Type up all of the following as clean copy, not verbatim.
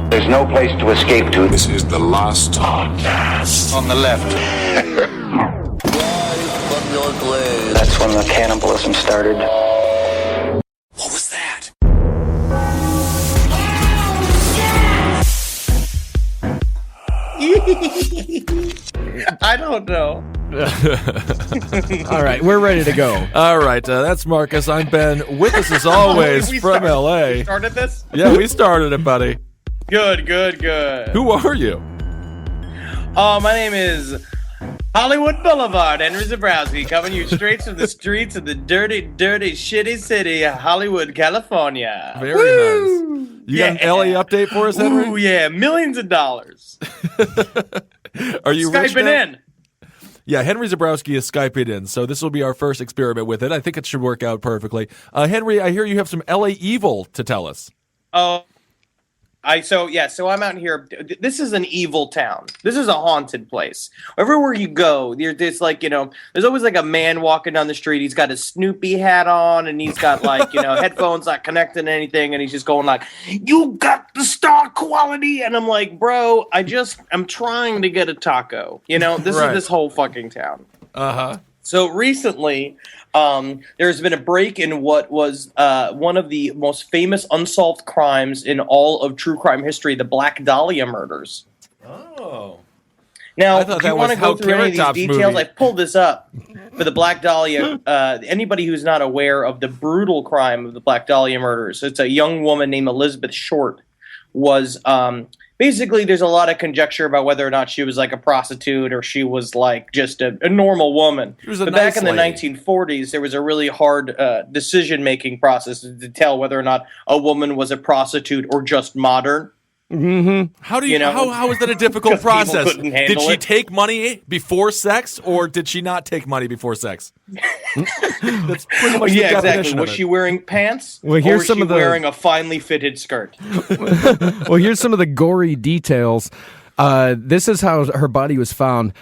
There's no place to escape to. This is the last podcast. On the left. That's when the cannibalism started. What was that? I don't know. All right, we're ready to go. All right, that's Marcus. I'm Ben. With us as always from LA. We started this? Yeah, we started it, buddy. Good. Who are you? My name is Hollywood Boulevard, Henry Zabrowski, coming you straight from the streets of the dirty, shitty city of Hollywood, California. Very nice. You got an LA update for us, Henry? Ooh, yeah, millions of dollars. Are you Skyping in? Yeah, Henry Zabrowski is Skyping in, so this will be our first experiment with it. I think it should work out perfectly. Henry, I hear you have some LA evil to tell us. Oh, so I'm out here. This is an evil town. This is a haunted place. Everywhere you go, there's there's always like a man walking down the street. He's got his Snoopy hat on, and he's got headphones not connected to anything, and he's just going like, "You got the star quality," and I'm like, bro, I'm trying to get a taco. This Right. is this whole fucking town. Uh-huh. So recently, there's been a break in what was one of the most famous unsolved crimes in all of true crime history, the Black Dahlia murders. Oh. Now, I thought do you that want to was go Hal through any of Carrot these Top's details? movie. I pulled this up for the Black Dahlia. Anybody who's not aware of the brutal crime of the Black Dahlia murders, it's a young woman named Elizabeth Short was basically, there's a lot of conjecture about whether or not she was like a prostitute or she was like just a normal woman. She was a But nice back in the lady. 1940s, there was a really hard decision-making process to tell whether or not a woman was a prostitute or just modern. How do you, how is that a difficult 'Cause people process? couldn't handle Did she it. take money before sex, or did she not take money before sex? That's pretty much the Yeah, exactly. definition Was of it. she wearing pants? Well, or here's was some she of the- wearing a finely fitted skirt? Well, here's some of the gory details. This is how her body was found.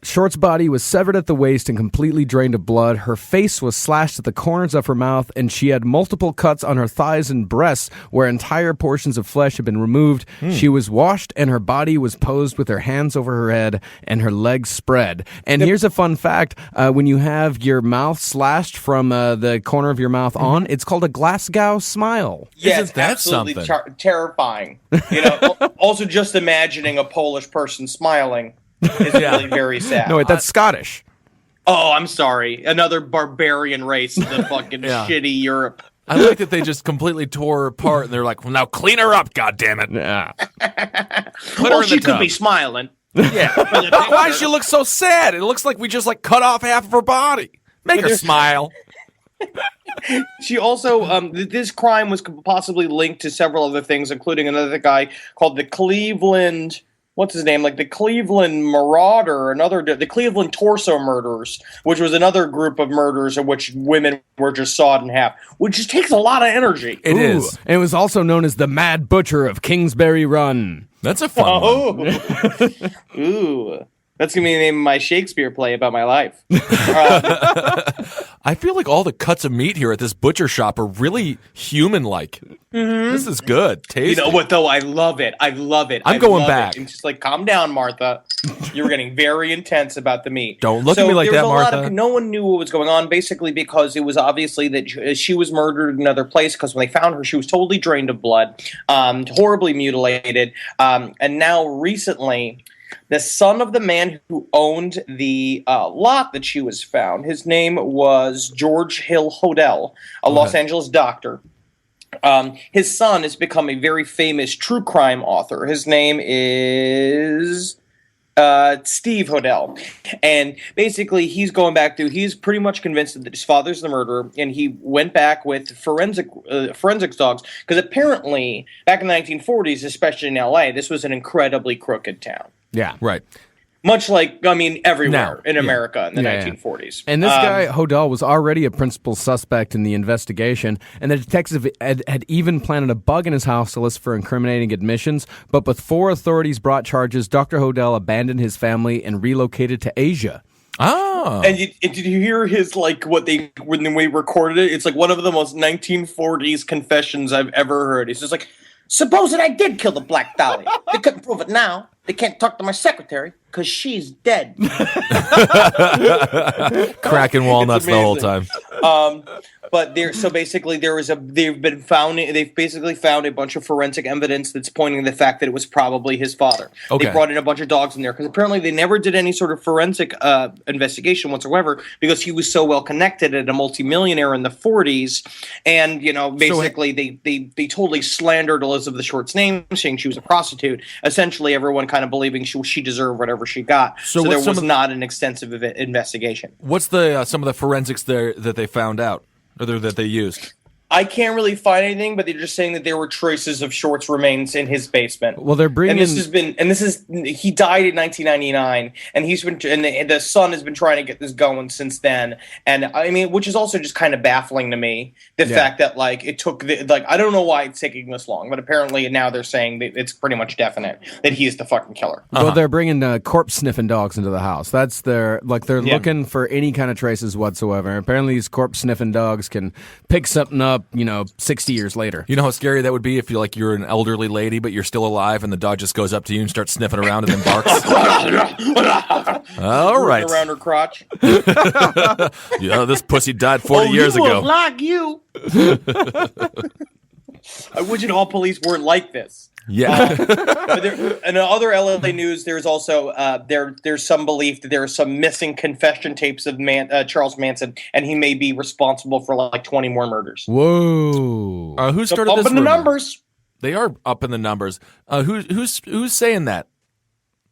Short's body was severed at the waist and completely drained of blood. Her face was slashed at the corners of her mouth, and she had multiple cuts on her thighs and breasts where entire portions of flesh had been removed. She was washed, and her body was posed with her hands over her head and her legs spread. And here's a fun fact. When you have your mouth slashed from the corner of your mouth on, it's called a Glasgow smile. Yeah, Isn't it's that absolutely something? terrifying. Also, just imagining a Polish person smiling is really very sad. No, wait, that's Scottish. Oh, I'm sorry. Another barbarian race in the fucking Yeah. shitty Europe. I like that they just completely tore her apart, and they're like, "Well, now clean her up, goddammit." Yeah. Put her Well, in she the could tub. be smiling. Yeah. Why does she look so sad? It looks like we just cut off half of her body. Make her smile. She also, this crime was possibly linked to several other things, including another guy called the Cleveland, what's his name? Like the Cleveland Marauder, the Cleveland Torso Murderers, which was another group of murders in which women were just sawed in half, which just takes a lot of energy. It is. And it was also known as the Mad Butcher of Kingsbury Run. That's a fun one. Oh, ooh. That's going to be the name of my Shakespeare play about my life. I feel like all the cuts of meat here at this butcher shop are really human-like. This is good. Tasty. You know what, though? I love it. I'm going back. And just calm down, Martha. You're getting very intense about the meat. Don't look at me like there that, was a lot Martha. no one knew what was going on, basically because it was obviously that she was murdered in another place, because when they found her, she was totally drained of blood, horribly mutilated, and now recently, the son of the man who owned the lot that she was found, his name was George Hill Hodel, a Los Angeles doctor. His son has become a very famous true crime author. His name is Steve Hodel. And basically, he's going back through, he's pretty much convinced that his father's the murderer, and he went back with forensics dogs, because apparently, back in the 1940s, especially in LA, this was an incredibly crooked town. Yeah. Right. Much like, everywhere Now, in America in the Yeah, yeah. 1940s. And this guy, Hodel, was already a principal suspect in the investigation, and the detective had even planted a bug in his house to list for incriminating admissions. But before authorities brought charges, Dr. Hodel abandoned his family and relocated to Asia. Oh. And did you hear his, when we recorded it? It's like one of the most 1940s confessions I've ever heard. He's just like, Supposing I did kill the Black Dahlia. They couldn't prove it now. They can't talk to my secretary because she's dead. Cracking walnuts the whole time. But they've basically found a bunch of forensic evidence that's pointing to the fact that it was probably his father. Okay. They brought in a bunch of dogs in there because apparently they never did any sort of forensic investigation whatsoever because he was so well connected and a multimillionaire in the 40s. And, basically they totally slandered Elizabeth Short's name, saying she was a prostitute. Essentially, everyone kind of believing she deserved whatever she got. So there was not an extensive investigation. What's the some of the forensics there that they found out? Or that they used? I can't really find anything, but they're just saying that there were traces of Short's remains in his basement. Well, they're bringing. He died in 1999, and the son has been trying to get this going since then. And I mean, which is also just kind of baffling to me, the fact that it took I don't know why it's taking this long, but apparently now they're saying that it's pretty much definite that he is the fucking killer. Well, they're bringing corpse sniffing dogs into the house. That's they're looking for any kind of traces whatsoever. Apparently, these corpse sniffing dogs can pick something up. 60 years later. You know how scary that would be if you're an elderly lady, but you're still alive, and the dog just goes up to you and starts sniffing around and then barks. All right, around her crotch. This pussy died 40 years ago. Like you. I wish all police weren't like this. Yeah. But in other LA news, there's also there's some belief that there are some missing confession tapes of Charles Manson, and he may be responsible for 20 more murders. Whoa! Who started up this in the rumor? numbers? They are up in the numbers. Who's saying that?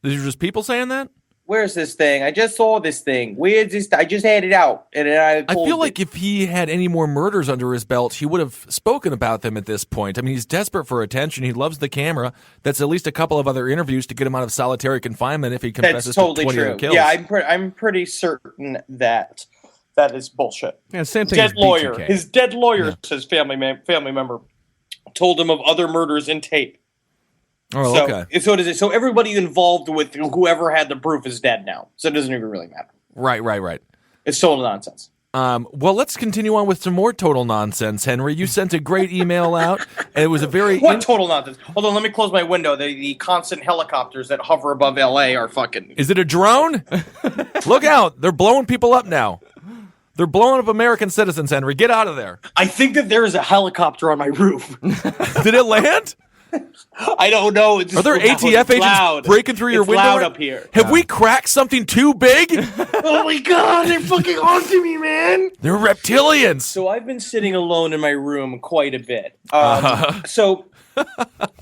These are just people saying that? Where's this thing? I just saw this thing. Where's this? I just had it out, and I feel like if he had any more murders under his belt, he would have spoken about them at this point. I mean, he's desperate for attention. He loves the camera. That's at least a couple of other interviews to get him out of solitary confinement if he confesses That's totally to 20 true. other kills. Yeah, I'm pretty certain that is bullshit. Yeah, same thing. Dead as lawyer. BTK. His dead lawyer, says family member, told him of other murders in tape. Oh, So, okay. So everybody involved with whoever had the proof is dead now. So it doesn't even really matter. Right. It's total nonsense. Well, let's continue on with some more total nonsense, Henry. You sent a great email out, and it was a very... What total nonsense? Hold on, let me close my window. The constant helicopters that hover above L.A. are fucking... Is it a drone? Look out. They're blowing people up now. They're blowing up American citizens, Henry. Get out of there. I think that there is a helicopter on my roof. Did it land? I don't know. It's Are there just ATF agents loud. breaking through your It's window? loud up here. Have we cracked something too big? Oh my god, they're fucking onto me, man. They're reptilians. So I've been sitting alone in my room quite a bit. So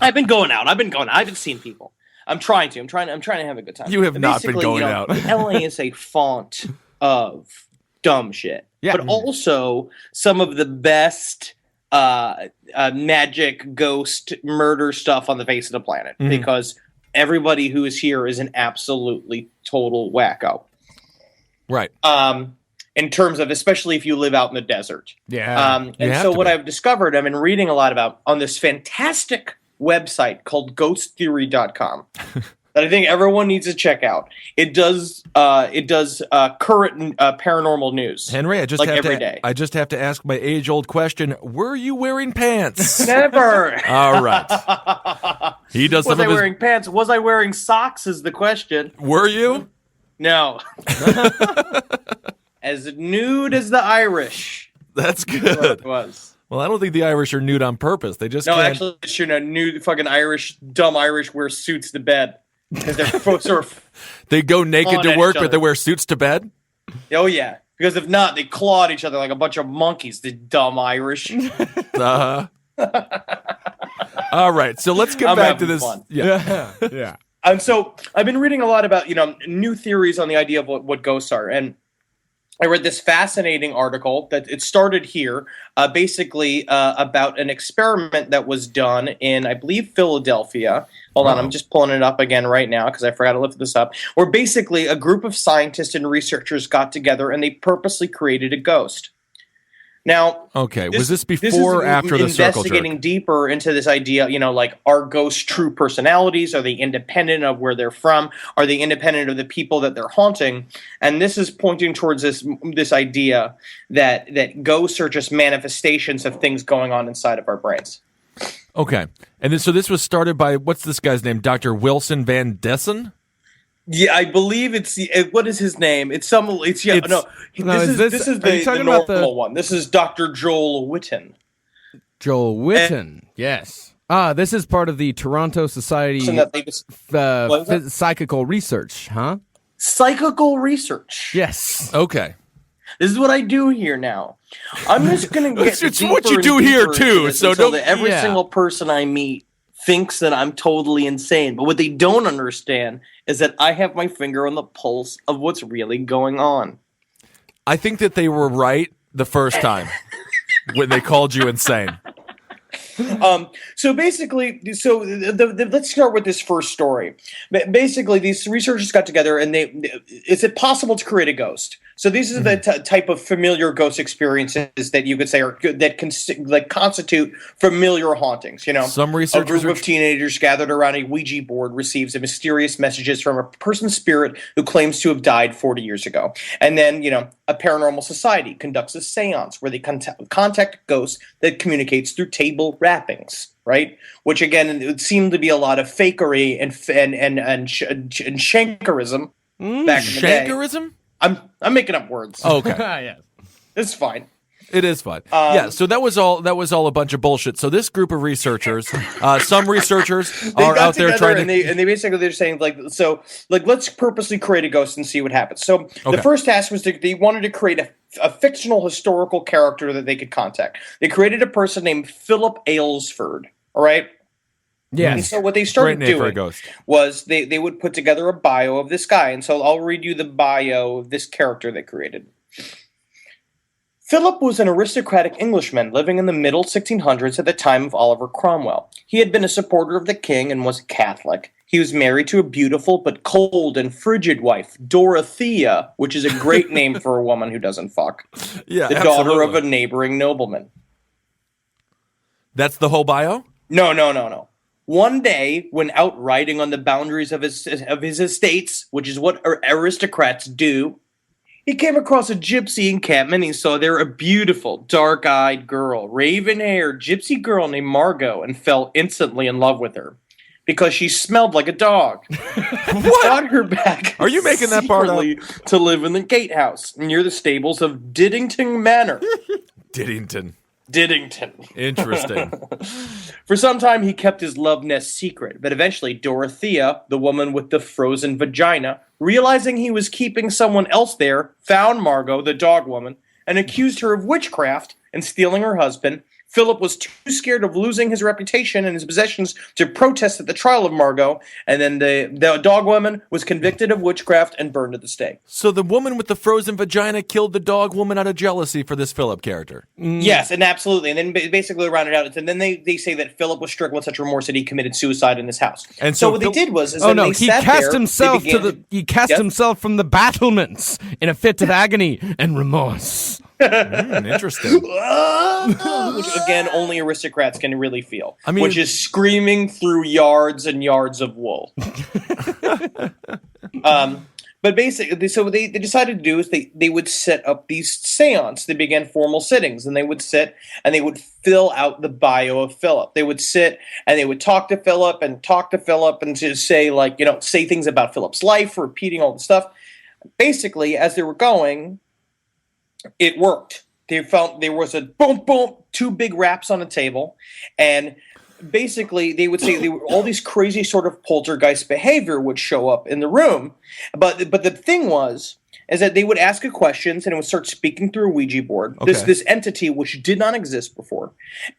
I've been going out. I haven't seen people. I'm trying to have a good time. You have not been Basically, going out. LA is a font of dumb shit. Yeah. But also some of the best magic, ghost, murder stuff on the face of the planet. Because everybody who is here is an absolutely total wacko. Right. In terms of, especially if you live out in the desert. Yeah. And so what I've discovered, I've been reading a lot about on this fantastic website called ghosttheory.com that I think everyone needs to check out. It does current paranormal news. Henry, I just have to ask my age-old question. Were you wearing pants? Never. All right. He does some Was I of his... wearing pants? Was I wearing socks is the question. Were you? No. As nude as the Irish. That's What good. it was. Well, I don't think the Irish are nude on purpose. They just No, can't... actually, nude fucking dumb Irish wear suits to bed. Because they're sort of... They go naked on to at work, each but they other. wear suits to bed? Oh, yeah. Because if not, they claw at each other like a bunch of monkeys, the dumb Irish. Uh-huh. All right, so let's get I'm back to having this. fun. Yeah. Yeah. And so I've been reading a lot about, new theories on the idea of what ghosts are. And I read this fascinating article that it started here, basically about an experiment that was done in, I believe, Philadelphia. Hold on, I'm just pulling it up again right now because I forgot to lift this up. Where basically a group of scientists and researchers got together and they purposely created a ghost. Now, Okay, was this before or after the circle jerk? Investigating deeper into this idea, are ghosts true personalities? Are they independent of where they're from? Are they independent of the people that they're haunting? And this is pointing towards this idea that ghosts are just manifestations of things going on inside of our brains. Okay. And then, so this was started by, what's this guy's name? Dr. Wilson Van Dessen? Yeah, I believe it's what is his name? It's some. It's yeah. It's- No, no, this is is this- are you the talking about normal the- one. This is Dr. Joel Witten. Joel Witten, yes. This is part of the Toronto Society So that they just, what is it? Psychical Research, huh? Psychical research. Yes. Okay. This is what I do here now. I'm just going to get It's deeper what you and do here, deeper too, into this so until don't- that every yeah. single person I meet thinks that I'm totally insane. But what they don't understand is that I have my finger on the pulse of what's really going on. I think that they were right the first time when they called you insane. So basically, let's start with this first story. Basically, these researchers got together and is it possible to create a ghost? So these are the type of familiar ghost experiences that you could say are that constitute familiar hauntings. You know, Some a researchers group of teenagers gathered around a Ouija board receives a mysterious messages from a person's spirit who claims to have died 40 years ago. And then, a paranormal society conducts a seance where they contact ghosts that communicates through table wrappings, right? Which, again, it would seem to be a lot of fakery and shankerism back in the day. Shankerism? I'm making up words. Okay. Yes. It's fine. It is fun. Yeah, so that was all a bunch of bullshit. So this group of researchers, some researchers They are got out there together trying and they basically they're saying let's purposely create a ghost and see what happens. So the first task was they wanted to create a fictional historical character that they could contact. They created a person named Philip Aylesford. All right. And Yes. so what they started Great name for a doing ghost. was they would put together a bio of this guy. And so I'll read you the bio of this character they created. Philip was an aristocratic Englishman living in the middle 1600s at the time of Oliver Cromwell. He had been a supporter of the king and was a Catholic. He was married to a beautiful but cold and frigid wife, Dorothea, which is a great name for a woman who doesn't fuck. Yeah, The daughter of absolutely. a neighboring nobleman. That's the whole bio? No. One day, when out riding on the boundaries of his estates, which is what aristocrats do, he came across a gypsy encampment. He saw there a beautiful, dark-eyed girl, raven-haired gypsy girl named Margot, and fell instantly in love with her because she smelled like a dog. What? Brought her back. Are you making that part up? secretly to live in the gatehouse near the stables of Diddington Manor. Diddington. Interesting. For some time, he kept his love nest secret, but eventually Dorothea, the woman with the frozen vagina, realizing he was keeping someone else there, found Margot, the dog woman, and accused her of witchcraft and stealing her husband. Philip was too scared of losing his reputation and his possessions to protest at the trial of Margot, and then the dog woman was convicted of witchcraft and burned at the stake. So the woman with the frozen vagina killed the dog woman out of jealousy for this Philip character. Yes, and absolutely. And then basically rounded out, and then they say that Philip was stricken with such remorse that he committed suicide in his house. And so so what Phil- they did was, Oh then no! they He sat cast there, himself they began He cast Yep. himself from the battlements in a fit of agony and remorse. Interesting. Which again only aristocrats can really feel. I mean- which is screaming through yards and yards of wool. But basically, so what they decided to do is they would set up these seance. They began formal sittings, and they would sit and they would fill out the bio of Philip. They would sit and they would talk to Philip and just say things about Philip's life, repeating all the stuff. Basically, as they were going, it worked. They found there was a boom, boom, two big raps on a table, and basically they would say all these crazy sort of poltergeist behavior would show up in the room. But the thing is that they would ask a questions and it would start speaking through a Ouija board. Okay. This entity which did not exist before,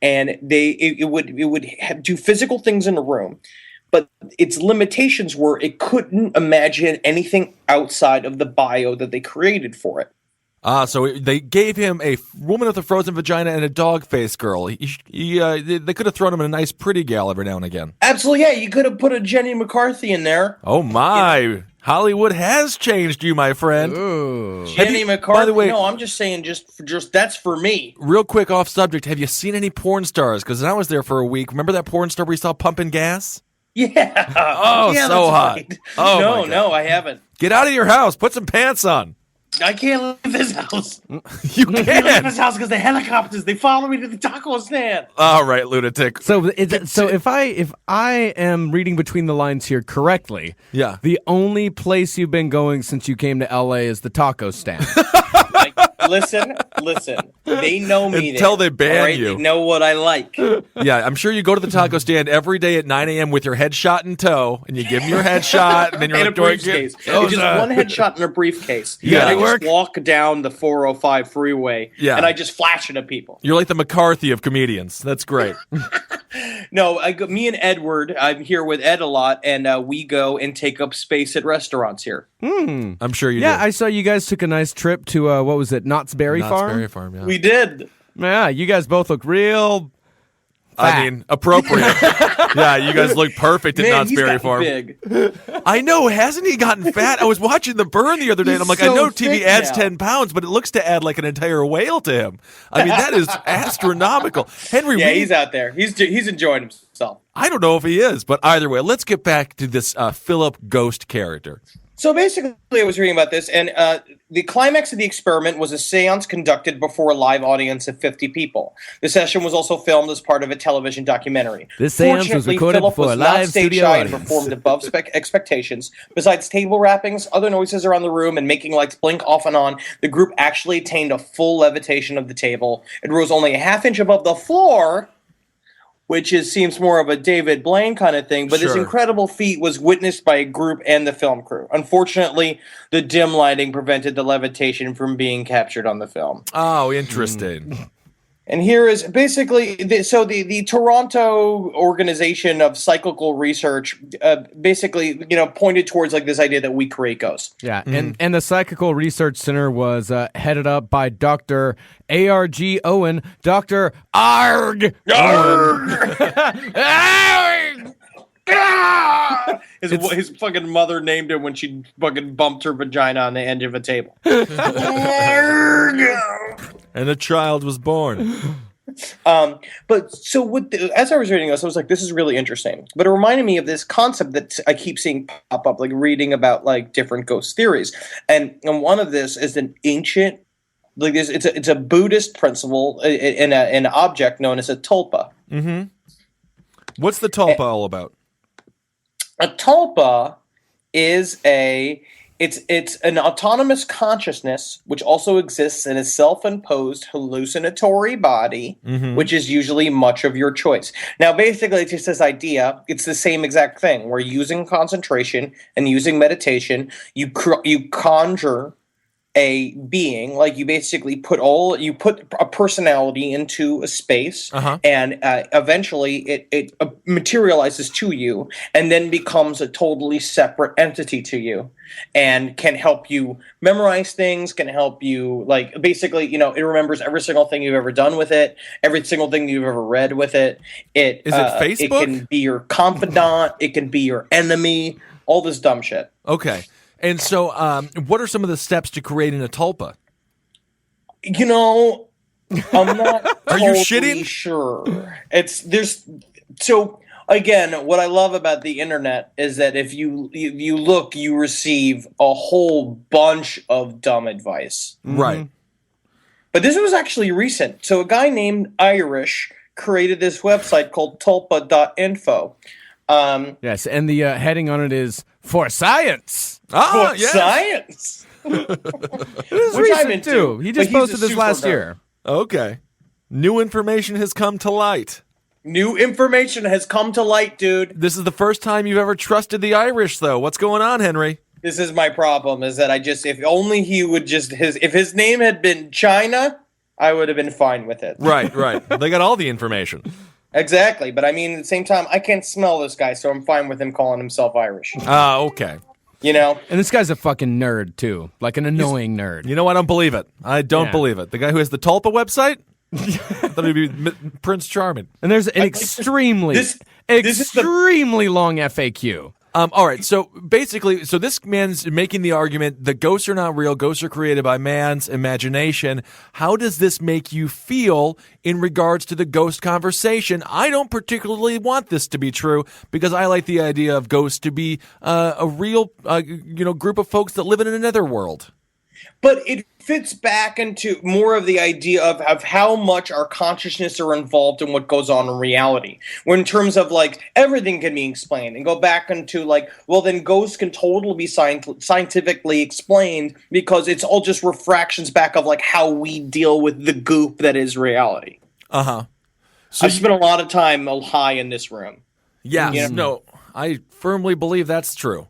and it would do physical things in the room. But its limitations were it couldn't imagine anything outside of the bio that they created for it. So they gave him a woman with a frozen vagina and a dog face girl. They could have thrown him in a nice pretty gal every now and again. Absolutely, yeah. You could have put a Jenny McCarthy in there. Oh my! Hollywood has changed you, my friend. Ooh. Jenny McCarthy. by the way- no, I'm just saying, just that's for me. Real quick off subject, have you seen any porn stars? Because I was there for a week. Remember that porn star we saw pumping gas? Yeah. Oh, yeah, so that's hot. right. Oh, my no, God. no, I haven't. Get out of your house. Put some pants on. I can't leave this house. You I can't leave can. this house because the helicopters, they follow me to the taco stand. All right, lunatic. So, if I am reading between the lines here correctly, Yeah. the only place you've been going since you came to LA is the taco stand. Like, listen. They know me Until there, they ban all right? you. They know what I like. Yeah, I'm sure you go to the taco stand every day at 9 a.m. with your headshot in tow, and you give them your headshot, and then you're In a like, "Do I briefcase. get-" It's just one headshot in a briefcase. Yeah. And I Work? just walk down the 405 freeway, Yeah. and I just flash it at people. You're like the McCarthy of comedians. That's great. No, me and Edward, I'm here with Ed a lot, and we go and take up space at restaurants here. I'm sure you Yeah, do. I saw you guys took a nice trip to what was it, Knott's Berry Knott's Farm? Berry Farm, yeah. We did. Yeah, you guys both look real. I mean, appropriate. Yeah, you guys look perfect at Man, Knott's he's Berry gotten Farm. big. I know, hasn't he gotten fat? I was watching The Burn the other day, and I'm like, I so know TV thick adds now. 10 pounds, but it looks to add like an entire whale to him. I mean, that is astronomical. Henry, Yeah, we- he's out there. He's enjoying himself. I don't know if he is, but either way, let's get back to this Philip Ghost character. So basically, I was reading about this, and the climax of the experiment was a seance conducted before a live audience of 50 people. The session was also filmed as part of a television documentary. This seance was Fortunately, recorded Philip before was a not live stage studio shy and audience. performed above expectations. Besides table rappings, other noises around the room, and making lights blink off and on, the group actually attained a full levitation of the table. It rose only a half inch above the floor, which seems more of a David Blaine kind of thing, but this Sure. incredible feat was witnessed by a group and the film crew. Unfortunately, the dim lighting prevented the levitation from being captured on the film. Oh, interesting. And here is basically the Toronto organization of cyclical research basically pointed towards like this idea that we create ghosts. Yeah, and the Psychical Research Center was headed up by Dr. A.R.G. Owen, Dr. Arg. Arg! His fucking mother named him when she fucking bumped her vagina on the edge of a table. And a child was born. But so as I was reading this, I was like, this is really interesting. But it reminded me of this concept that I keep seeing pop up, like reading about like different ghost theories. And one of this is an ancient, like this, it's a Buddhist principle in an object known as a tulpa. What's the tulpa all about? A tulpa is it's an autonomous consciousness which also exists in a self-imposed hallucinatory body, which is usually much of your choice. Now, basically, it's just this idea. It's the same exact thing. We're using concentration and using meditation. You conjure a being, like you basically put a personality into a space, and eventually it materializes to you, and then becomes a totally separate entity to you, and can help you memorize things, can help you like basically, it remembers every single thing you've ever done with it, every single thing you've ever read with it. Is it Facebook? It can be your confidant, it can be your enemy, all this dumb shit. Okay. And so, what are some of the steps to creating a tulpa? I'm not Are you totally shitting? sure. So again, what I love about the internet is that if you look, you receive a whole bunch of dumb advice. Right. But this was actually recent. So a guy named Irish created this website called tulpa.info. Yes, and the heading on it is For Science. Ah, For yes. science. This is Which I'm recent, into, too. He but just he's a posted this super last nerd. year. Okay. New information has come to light. New information has come to light, dude. This is the first time you've ever trusted the Irish, though. What's going on, Henry? This is my problem, is that if only he would if his name had been China, I would have been fine with it. Right. They got all the information. Exactly. But I mean, at the same time, I can't smell this guy, so I'm fine with him calling himself Irish. Ah, okay. And this guy's a fucking nerd, too. Like an annoying nerd. You know, I don't believe it. I don't Yeah. believe it. The guy who has the Tulpa website? I thought he'd be Prince Charming. And there's an extremely this is the- long FAQ. All right, so basically, this man's making the argument that ghosts are not real, ghosts are created by man's imagination. How does this make you feel in regards to the ghost conversation? I don't particularly want this to be true because I like the idea of ghosts to be a real, group of folks that live in another world. But it fits back into more of the idea of how much our consciousness are involved in what goes on in reality. When in terms of like everything can be explained, and go back into like, well, then ghosts can totally be scientifically explained because it's all just refractions back of like how we deal with the goop that is reality. So I've spent a lot of time high in this room. Yeah, no, I firmly believe that's true.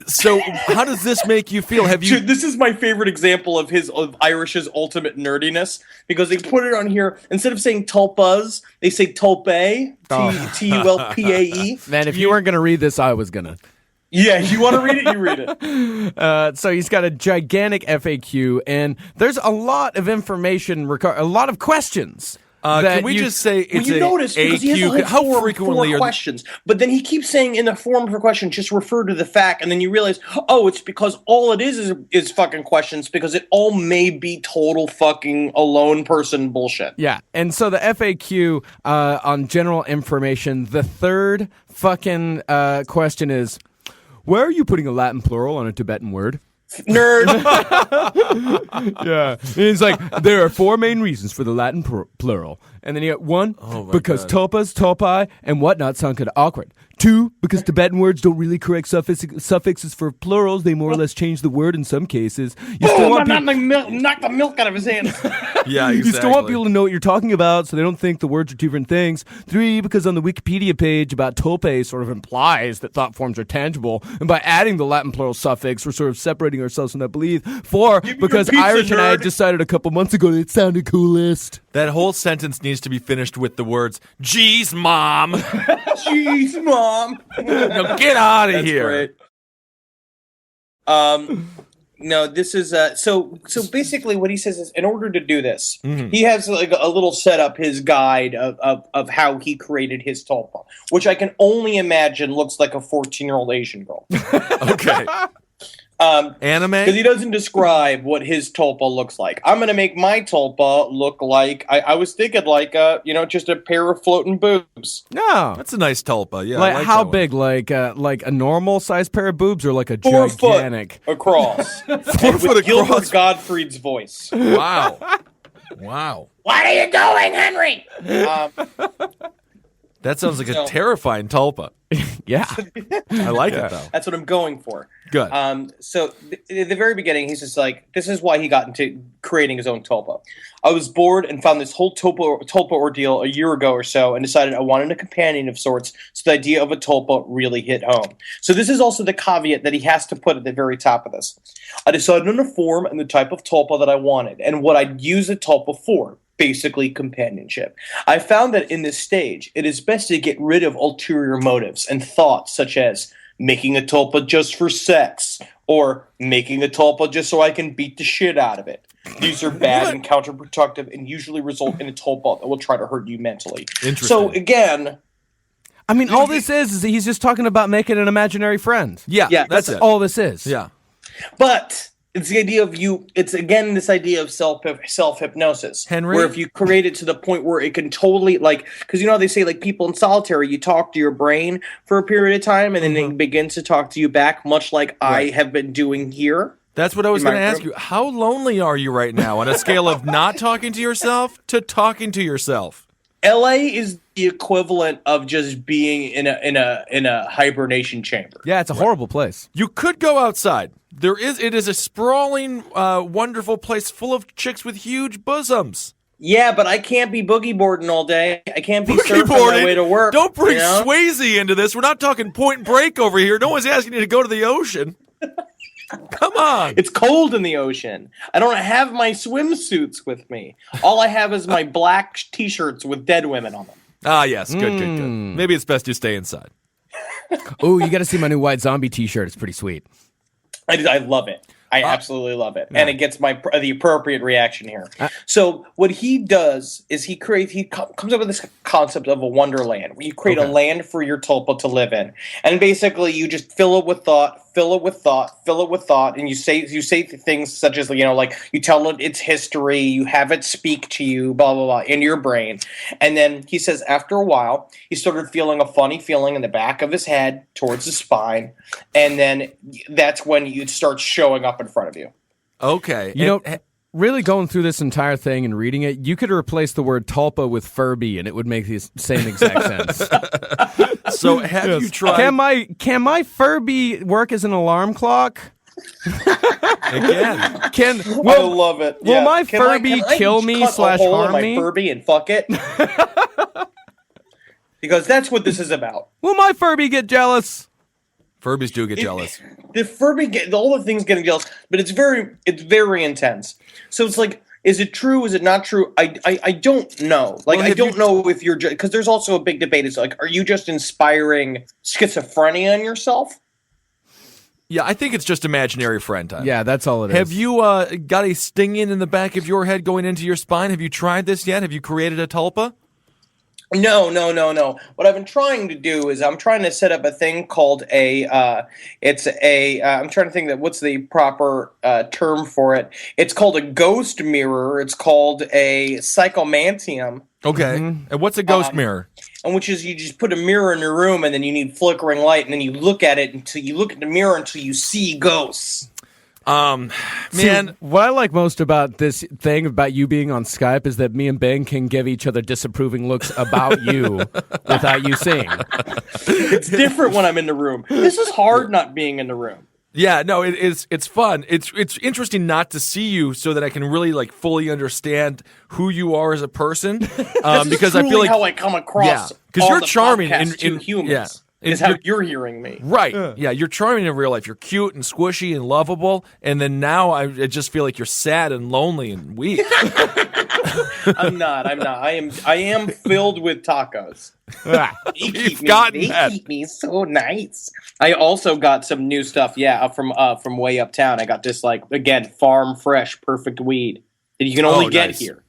So how does this make you feel? Have you? Dude, this is my favorite example of Irish's ultimate nerdiness, because they put it on here instead of saying tulpas, they say Tulpae, Tulpae. Man, if you weren't going to read this, I was going to. Yeah, you want to read it? You read it. So he's got a gigantic FAQ, and there's a lot of information, a lot of questions. Can we just say it's you notice because he has like how frequently four are questions, but then he keeps saying in the form of a question, just refer to the fact, and then you realize, oh, it's because all it is fucking questions, because it all may be total fucking alone person bullshit. Yeah, and so the FAQ on general information, the third fucking question is, why are you putting a Latin plural on a Tibetan word? Nerd. Yeah. It's like, there are four main reasons for the Latin plural. And then you got one, because tulpas, tulpae, and whatnot sound kind of awkward. Two, because Tibetan words don't really correct suffixes for plurals. They more or less change the word in some cases. You still want knock the milk out of his hand. Yeah, exactly. You still want people to know what you're talking about, so they don't think the words are two different things. Three, because on the Wikipedia page about Tulpae sort of implies that thought forms are tangible, and by adding the Latin plural suffix, we're sort of separating ourselves from that belief. Four, because Irish and I had decided a couple months ago that it sounded coolest. That whole sentence needs to be finished with the words, "Jeez, Mom." Jeez, Mom. No, get out of here. Great. No, this is so basically what he says is, in order to do this, he has like a little setup, his guide of how he created his tulpa, which I can only imagine looks like a 14-year-old Asian girl. Okay. Anime? Because he doesn't describe what his tulpa looks like. I'm going to make my tulpa look like, I was thinking like, just a pair of floating boobs. No. That's a nice tulpa, yeah. Like, I like how that big? Like a normal sized pair of boobs, or like a 4 gigantic? foot across. 4 With foot Gilbert across. Gottfried's voice. Wow. Wow. What are you doing, Henry? That sounds like a terrifying tulpa. Yeah. I like it, though. That's what I'm going for. Good. So at the very beginning, he's just like, this is why he got into creating his own tulpa. I was bored and found this whole tulpa ordeal a year ago or so, and decided I wanted a companion of sorts, so the idea of a tulpa really hit home. So this is also the caveat that he has to put at the very top of this. I decided on the form and the type of tulpa that I wanted, and what I'd use a tulpa for. Basically companionship. I found that in this stage, it is best to get rid of ulterior motives and thoughts such as making a tulpa just for sex, or making a tulpa just so I can beat the shit out of it. These are bad and counterproductive, and usually result in a tulpa that will try to hurt you mentally. Interesting. So again, I mean, all this is he's just talking about making an imaginary friend. Yeah, That's it. all this is. Yeah. but it's the idea of it's again this idea of self-hypnosis. Henry? Where if you create it to the point where it can totally, like, because you know how they say, like, people in solitary, you talk to your brain for a period of time and then it begins to talk to you back, much like I have been doing here. That's what I was going to ask you. How lonely are you right now on a scale of not talking to yourself to talking to yourself? LA is the equivalent of just being in a hibernation chamber. Yeah, it's a horrible place. You could go outside. It is a sprawling, wonderful place full of chicks with huge bosoms. Yeah, but I can't be boogie boarding all day. I can't be surfing my way to work. Don't bring you know? Swayze into this. We're not talking Point Break over here. No one's asking you to go to the ocean. Come on. It's cold in the ocean. I don't have my swimsuits with me. All I have is my black T-shirts with dead women on them. Ah, yes. Good. Maybe it's best you stay inside. Oh, you got to see my new White Zombie T-shirt. It's pretty sweet. I love it. I absolutely love it, and it gets the appropriate reaction here. So what he does is he comes up with this concept of a wonderland, where you create a land for your tulpa to live in, and basically you just fill it with thought, and you say things such as, like you tell it its history, you have it speak to you, blah blah blah, in your brain, and then he says after a while he started feeling a funny feeling in the back of his head towards the spine, and then that's when it starts showing up in front of you. Okay. You know, really going through this entire thing and reading it, you could replace the word tulpa with Furby, and it would make the same exact sense. So have you tried? Can my Furby work as an alarm clock? Again? I love it. Will my Can Furby can I kill me cut a / hole in harm my me? Furby and fuck it? Because that's what this is about. Will my Furby get jealous? Furbies do get jealous. The Furby all the things getting jealous, but it's very intense. So it's like, is it true? Is it not true? I don't know. Like, Well, I don't know if you're because there's also a big debate. It's like, are you just inspiring schizophrenia in yourself? Yeah, I think it's just imaginary friend time. Yeah, that's all it is. Have you got a stinging in the back of your head going into your spine? Have you tried this yet? Have you created a tulpa? No. What I've been trying to do is I'm trying to set up a thing called I'm trying to think that what's the proper term for it. It's called a ghost mirror. It's called a psychomantium. Okay. And what's a ghost mirror? And which is you just put a mirror in your room and then you need flickering light and then you look at it until you look at the mirror until you see ghosts. Man, See, what I like most about this thing about you being on Skype is that me and Ben can give each other disapproving looks about you without you seeing. It's different when I'm in the room. This is hard not being in the room. yeah, no, it's fun. It's interesting not to see you so that I can really like fully understand who you are as a person. Because I feel like how I come across. because on you're the charming podcast in to humans. yeah. Is how you're hearing me. Right. Yeah, you're charming in real life. You're cute and squishy and lovable. And then now I just feel like you're sad and lonely and weak. I'm not. I am filled with tacos. They keep me so nice. I also got some new stuff, from way uptown. I got this, like, again, farm fresh, perfect weed that you can only get nice. here.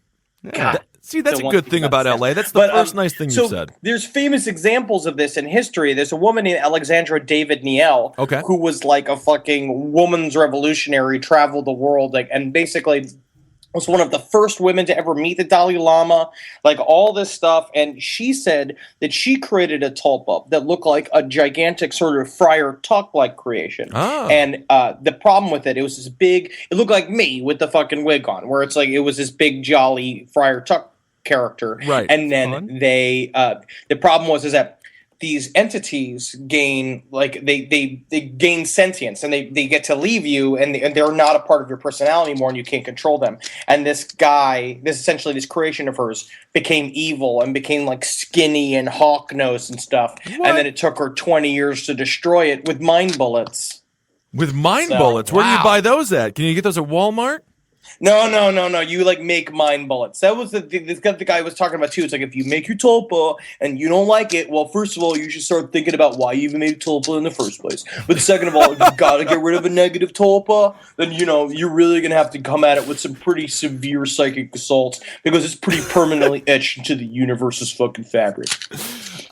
God. See, that's So a good once thing you about got LA. that. That's the first nice thing so you said. There's famous examples of this in history. There's a woman named Alexandra David Niel, Okay. who was like a fucking woman's revolutionary, traveled the world, like, and basically was one of the first women to ever meet the Dalai Lama, like all this stuff. And she said that she created a tulpa that looked like a gigantic sort of Friar Tuck-like creation. Oh. And the problem with it was this big, it looked like me with the fucking wig on, where it's like it was this big, jolly Friar Tuck character. Right. And then Fun. the problem was that these entities gain, like, they gain sentience, and they get to leave you, and they're not a part of your personality anymore, and you can't control them. And this creation of hers became evil and became like skinny and hawk-nosed and stuff. What? And then it took her 20 years to destroy it with mind bullets. With mind So- bullets. Where do you Wow. buy those at? Can you get those at Walmart? No. You like make mind bullets. That was the guy was talking about too. It's like, if you make your tulpa and you don't like it, well, first of all, you should start thinking about why you even made a tulpa in the first place. But second of all, if you gotta get rid of a negative tulpa, then you're really gonna have to come at it with some pretty severe psychic assaults, because it's pretty permanently etched into the universe's fucking fabric.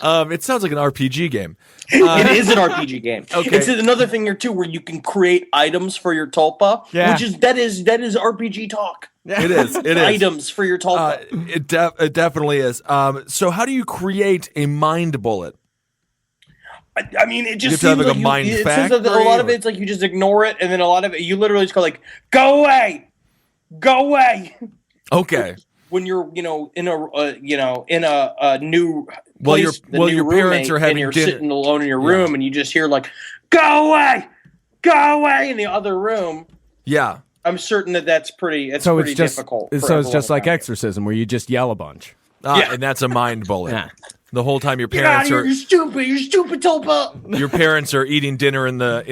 It sounds like an RPG game. It is an RPG game. Okay. It's another thing here too, where you can create items for your tulpa, Yeah. which is that is RPG talk. It is. It is. Items for your tulpa. It definitely is. So how do you create a mind bullet? I mean, it just You have seems to have, like, like a mind it seems like a factory, lot of or- it's like you just ignore it, and then a lot of it you literally just go like, "Go away, go away." Okay. When you're in a new Well, place, the your new parents roommate, are having and you're dinner. sitting alone in your room, and you just hear like, "Go away, in the other room. Yeah. I'm certain that's pretty. It's So pretty it's just difficult. for so it's everyone just like around you. exorcism, where you just yell a bunch. Yeah. And that's a mind bullet. Yeah. The whole time your Get out of parents here! are You're stupid, Tulpa. your parents are eating dinner in the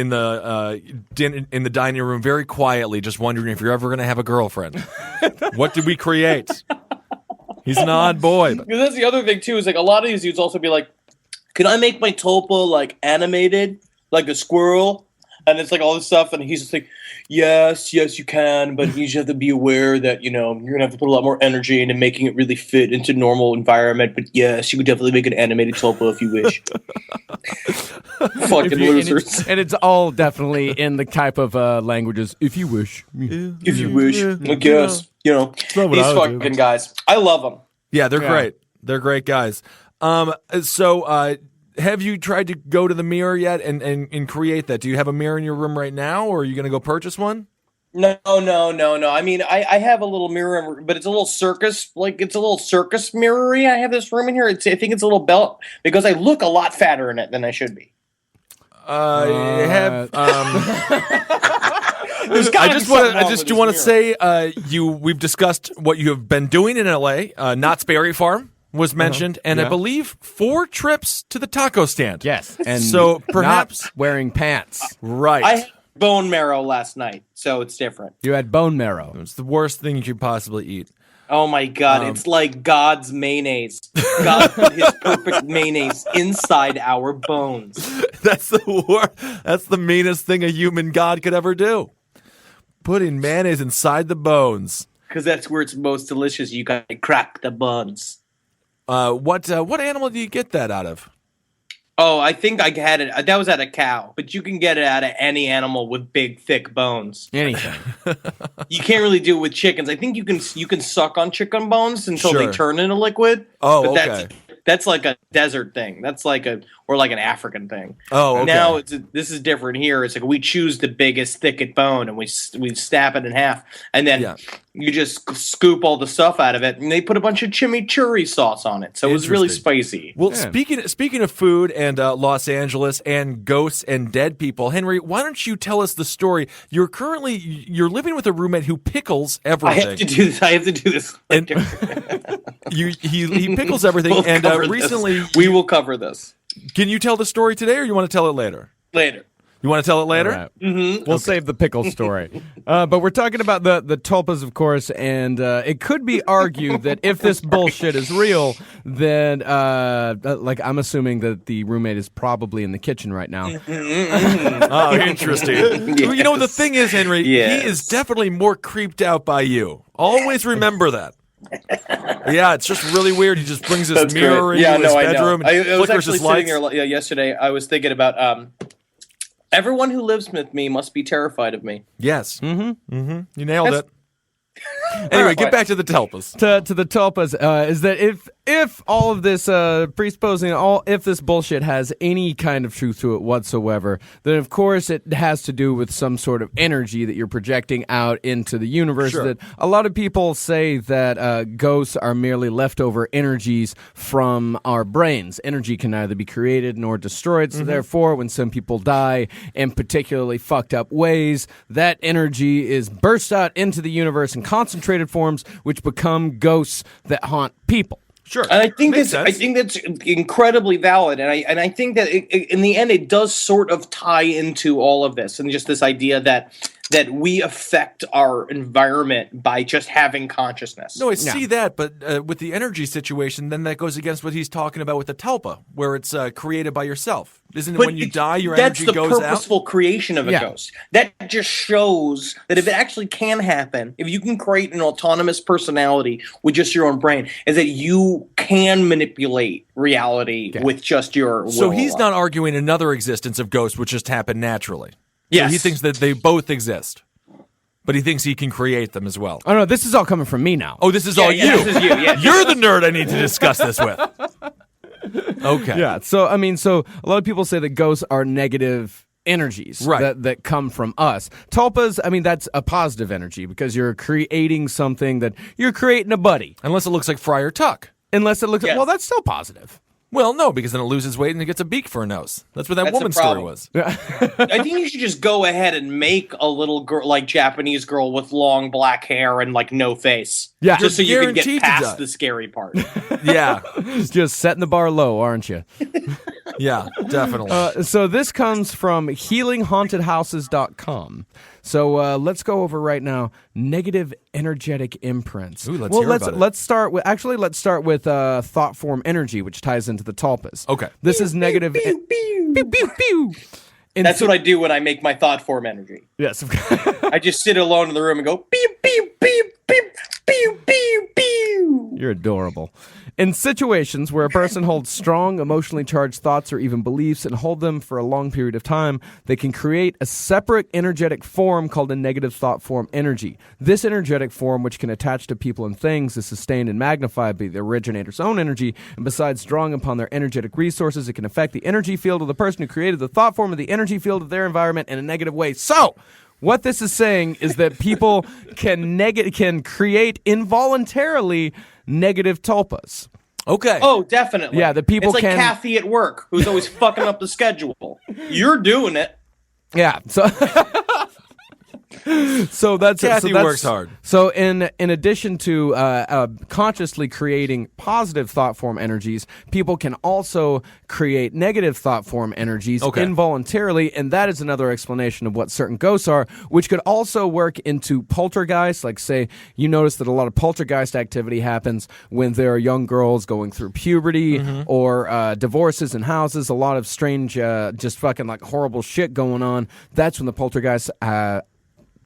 dining room very quietly, just wondering if you're ever going to have a girlfriend. What did we create? He's an odd boy. Because that's the other thing too. Is like a lot of these dudes also be like, "Can I make my Tulpa like animated, like a squirrel?" And it's like all this stuff, and he's just like, yes, you can, but you just have to be aware that, you're going to have to put a lot more energy into making it really fit into normal environment. But yes, you could definitely make an animated Tulpa if you wish. Fucking losers. And it's all definitely in the type of languages, if you wish. If you wish. I guess. not These what I would do. fucking guys. I love them. Yeah, they're Yeah. great. They're great guys. So have you tried to go to the mirror yet and create that? Do you have a mirror in your room right now, or are you going to go purchase one? No. I mean, I have a little mirror, but it's a little circus, like it's a little circus mirrory. I have this room in here. I think it's a little belt because I look a lot fatter in it than I should be. I have. I just do want to say, we've discussed what you have been doing in L.A. Knott's Berry Farm was mentioned, and I believe 4 trips to the taco stand. Yes, and so perhaps not wearing pants. Right. I had bone marrow last night, so it's different. You had bone marrow. It's the worst thing you could possibly eat. Oh my God, it's like God's mayonnaise. God put his perfect mayonnaise inside our bones. That's the meanest thing a human god could ever do. Putting mayonnaise inside the bones. Because that's where it's most delicious. You gotta crack the buns. What animal do you get that out of? Oh, I think I had it. That was out of cow, but you can get it out of any animal with big, thick bones. Anything. You can't really do it with chickens. I think you can suck on chicken bones until they turn into liquid. Oh, but okay. That's like a desert thing. That's like an African thing. Oh, okay. Now this is different here. It's like we choose the biggest, thickest bone and we snap it in half, and then you just scoop all the stuff out of it, and they put a bunch of chimichurri sauce on it. So it was really spicy. Well, speaking of food and Los Angeles and ghosts and dead people, Henry, why don't you tell us the story? You're living with a roommate who pickles everything. I have to do this. And he pickles everything. We'll and recently, we will cover this. Can you tell the story today, or you want to tell it later? Later. You want to tell it later? Right. Mm-hmm. We'll save the pickle story. But we're talking about the tulpas, of course, and it could be argued that if this bullshit is real, then, I'm assuming that the roommate is probably in the kitchen right now. Oh, interesting. Yes. You know, the thing is, Henry, he is definitely more creeped out by you. Always remember that. Yeah, it's just really weird. He just brings his mirror into his bedroom and I was flickers actually his lights. sitting here yesterday. I was thinking about everyone who lives with me must be terrified of me. Yes. Mm-hmm. Mm-hmm. You nailed it. Anyway, get back to the tulpas. To the tulpas is that if all of this presupposing if this bullshit has any kind of truth to it whatsoever, then of course it has to do with some sort of energy that you're projecting out into the universe. Sure. That a lot of people say that ghosts are merely leftover energies from our brains. Energy can neither be created nor destroyed. So therefore, when some people die in particularly fucked up ways, that energy is burst out into the universe in concentrated forms, which become ghosts that haunt people. Sure, and I think that's incredibly valid, and I think that in the end it does sort of tie into all of this, and just this idea that we affect our environment by just having consciousness. No, I see that, but with the energy situation, then that goes against what he's talking about with the tulpa, where it's created by yourself. Isn't it when you die, your energy goes out? That's the purposeful creation of a ghost. That just shows that if it actually can happen, if you can create an autonomous personality with just your own brain, is that you can manipulate reality with just your will. So he's not arguing another existence of ghosts, which just happened naturally. Yes. So he thinks that they both exist. But he thinks he can create them as well. Oh, no, this is all coming from me now. Oh, this is all you. This is you. Yeah. You're the nerd I need to discuss this with. Okay. Yeah, so a lot of people say that ghosts are negative energies that come from us. Tulpas, that's a positive energy because you're creating something you're creating a buddy. Unless it looks like Friar Tuck. Unless it looks well, that's still positive. Well, no, because then it loses weight and it gets a beak for a nose. That's what that woman's story was. I think you should just go ahead and make a little girl, like Japanese girl with long black hair and like no face. Yeah. Just so you can get Guaranteed to past die. the scary part. Yeah. Just setting the bar low, aren't you? Yeah, definitely. So this comes from healinghauntedhouses.com. So let's go over right now negative energetic imprints. Ooh, let's start with thought form energy, which ties into the tulpas. Okay. This is negative. Pew, pew. Pew, pew, pew. That's what I do when I make my thought form energy. Yes. I just sit alone in the room and go pew pew pew pew pew pew pew. You're adorable. In situations where a person holds strong, emotionally charged thoughts or even beliefs and hold them for a long period of time, they can create a separate energetic form called a negative thought form energy. This energetic form, which can attach to people and things, is sustained and magnified by the originator's own energy, and besides drawing upon their energetic resources, it can affect the energy field of the person who created the thought form of the energy field of their environment in a negative way. So, What this is saying is that people can create involuntarily negative tulpas. Okay. Oh, definitely. Yeah, the people It's like can- Kathy at work, who's always fucking up the schedule. You're doing it. Yeah. So that's Kathy works hard. So in addition to consciously creating positive thought form energies, people can also create negative thought form energies involuntarily, and that is another explanation of what certain ghosts are, which could also work into poltergeist. Like, say, you notice that a lot of poltergeist activity happens when there are young girls going through puberty or divorces in houses. A lot of strange, just fucking like horrible shit going on. That's when the poltergeist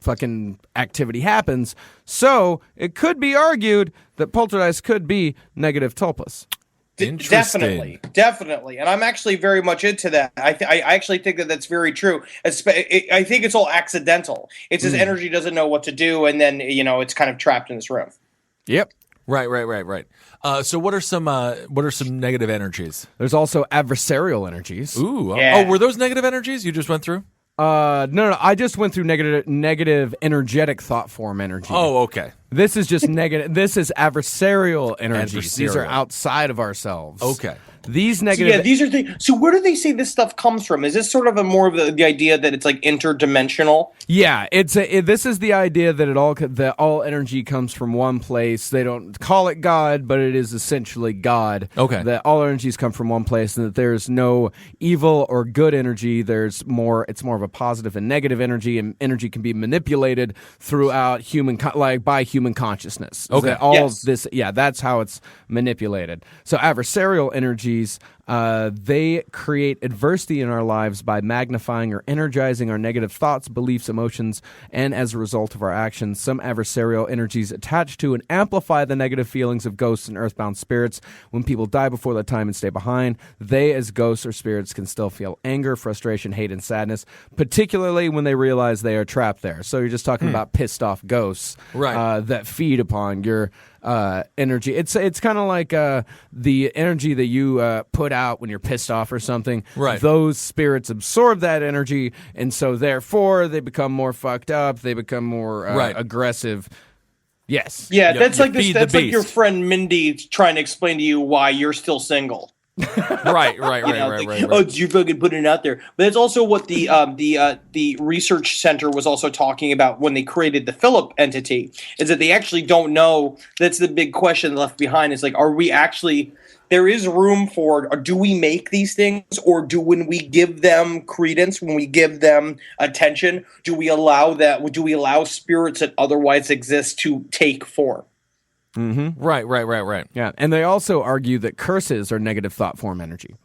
fucking activity happens. So it could be argued that poltergeist could be negative tulpas. Definitely, and I'm actually very much into that. I actually think that that's very true. I think it's all accidental. It's his energy doesn't know what to do, and then it's kind of trapped in this room. Yep. Right. So what are some negative energies? There's also adversarial energies. Ooh. Yeah. Oh, were those negative energies you just went through? No. I just went through negative energetic thought form energy. Oh, okay. This is just negative. This is adversarial energies. These are Adversarial. outside of ourselves. Okay. These So, negative. yeah, these are things. So where do they say this stuff comes from? Is this sort of more of the idea that it's like interdimensional? Yeah, this is the idea that all energy comes from one place. They don't call it God, but it is essentially God. Okay. That all energies come from one place, and that there's no evil or good energy. It's more of a positive and negative energy, and energy can be manipulated throughout by human consciousness. Okay. That all Yes. this, that's how it's manipulated. So adversarial energies. They create adversity in our lives by magnifying or energizing our negative thoughts, beliefs, emotions, and as a result of our actions, some adversarial energies attach to and amplify the negative feelings of ghosts and earthbound spirits. When people die before their time and stay behind, they, as ghosts or spirits, can still feel anger, frustration, hate, and sadness, particularly when they realize they are trapped there. So you're just talking about pissed off ghosts that feed upon your energy. It's kind of like the energy that you put out when you're pissed off or something. Right. Those spirits absorb that energy, and so therefore they become more fucked up. They become more aggressive. Yes. Yeah, You- that's you like this. feed the That's like your beast. friend Mindy trying to explain to you why you're still single. Right. Oh, did you fucking put it out there? But it's also what the research center was also talking about when they created the Philip entity. Is that they actually don't know. That's the big question left behind. Is like, are we actually? There is room for. Or do we make these things, or when we give them credence, when we give them attention, do we allow that? Do we allow spirits that otherwise exist to take form? Right. Yeah, and they also argue that curses are negative thought form energy.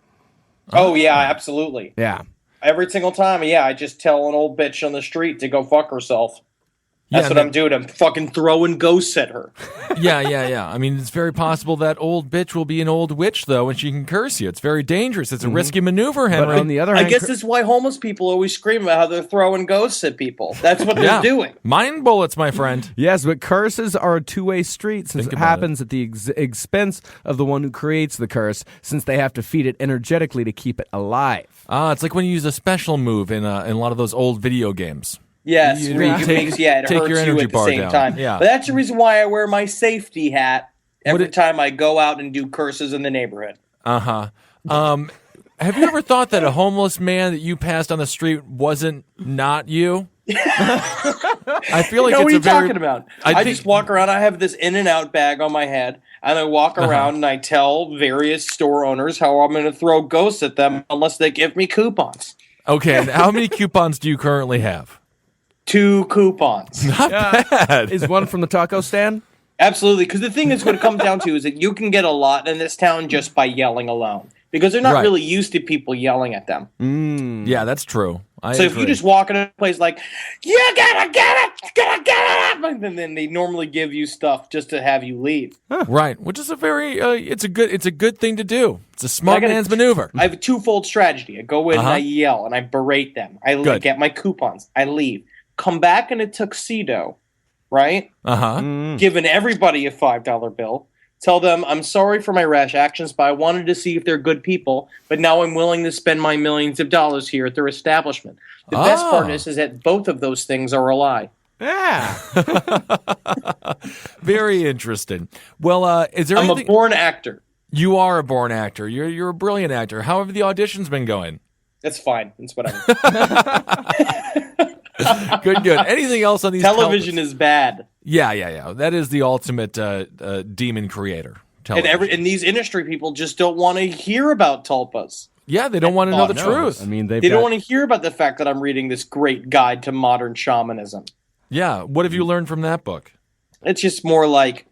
Oh yeah, absolutely. Yeah. Every single time, I just tell an old bitch on the street to go fuck herself. That's what I'm doing. I'm fucking throwing ghosts at her. Yeah. I mean, it's very possible that old bitch will be an old witch, though, and she can curse you. It's very dangerous. It's a risky maneuver, Henry. But on the other hand, I guess that's why homeless people always scream about how they're throwing ghosts at people. That's what they're doing. Mind bullets, my friend. yes, but curses are a two-way street since Think it about happens at the expense of the one who creates the curse, since they have to feed it energetically to keep it alive. It's like when you use a special move in a lot of those old video games. Yes, You where it take hurts your you energy at the bar same down. time. Yeah. But that's the reason why I wear my safety hat every time I go out and do curses in the neighborhood. Have you ever thought that a homeless man that you passed on the street wasn't not you? I feel like What are it's you a very. talking about? I I think- just walk around. I have this In-N-Out bag on my head, and I walk around and I tell various store owners how I'm going to throw ghosts at them unless they give me coupons. Okay, and how many coupons do you currently have? 2 coupons. Not bad. Is one from the taco stand? Absolutely, because the thing is, what it comes down to is that you can get a lot in this town just by yelling alone, because they're not Right. really used to people yelling at them. Yeah, that's true. So if you just walk in a place like, you gotta get it, and then they normally give you stuff just to have you leave. right, which is a very it's a good thing to do. It's a smart I gotta- man's maneuver. I have a twofold strategy. I go in and Uh-huh. I yell and I berate them. I Good. get my coupons. I leave. Come back in a tuxedo, right? Uh-huh. Giving everybody a $5 bill. Tell them, I'm sorry for my rash actions, but I wanted to see if they're good people, but now I'm willing to spend my millions of dollars here at their establishment. The best part is that both of those things are a lie. Yeah. Very interesting. Well, is there I'm anything... a born actor. You are a born actor. You're a brilliant actor. How have the auditions been going? That's fine. It's whatever. Good. Anything else on these Television is bad. Yeah. That is the ultimate demon creator. Television. And these industry people just don't want to hear about tulpas. Yeah, they don't want to know the truth. I mean, they don't want to hear about the fact that I'm reading this great guide to modern shamanism. Yeah. What have you learned from that book? It's just more like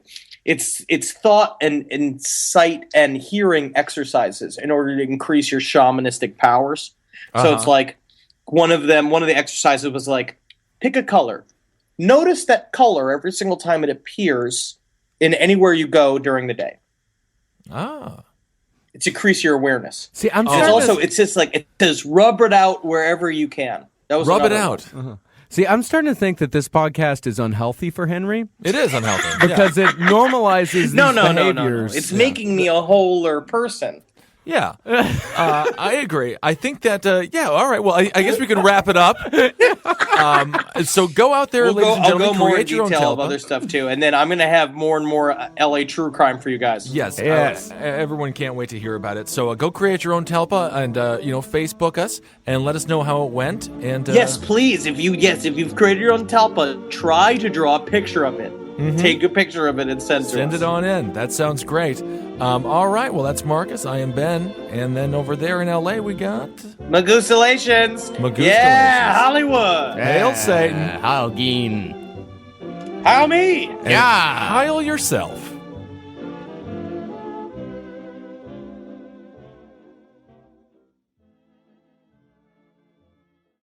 it's thought and sight and hearing exercises in order to increase your shamanistic powers. So it's like one of the exercises was like, pick a color. Notice that color every single time it appears in anywhere you go during the day. It's increase your awareness. See, It's just like it says, rub it out wherever you can. That was rub it out. See, I'm starting to think that this podcast is unhealthy for Henry. It is unhealthy because it normalizes these behaviors. No. It's making me a wholer person. Yeah, I agree. I think that, all right. Well, I guess we can wrap it up. So go out there, ladies and gentlemen, I'll go more in create your own detail of Tulpae. other stuff, too. And then I'm going to have more and more LA true crime for you guys. Yes. Everyone can't wait to hear about it. So go create your own Tulpae and, Facebook us and let us know how it went. And yes, please. If you've created your own Tulpae, try to draw a picture of it. Mm-hmm. Take a picture of it and send it on in. That sounds great. All right. Well, that's Marcus. I am Ben. And then over there in L.A. we got... Magusalations. Yeah, Hollywood. Hail Satan. Hail Geen. Hail me. Yeah. Hail yourself.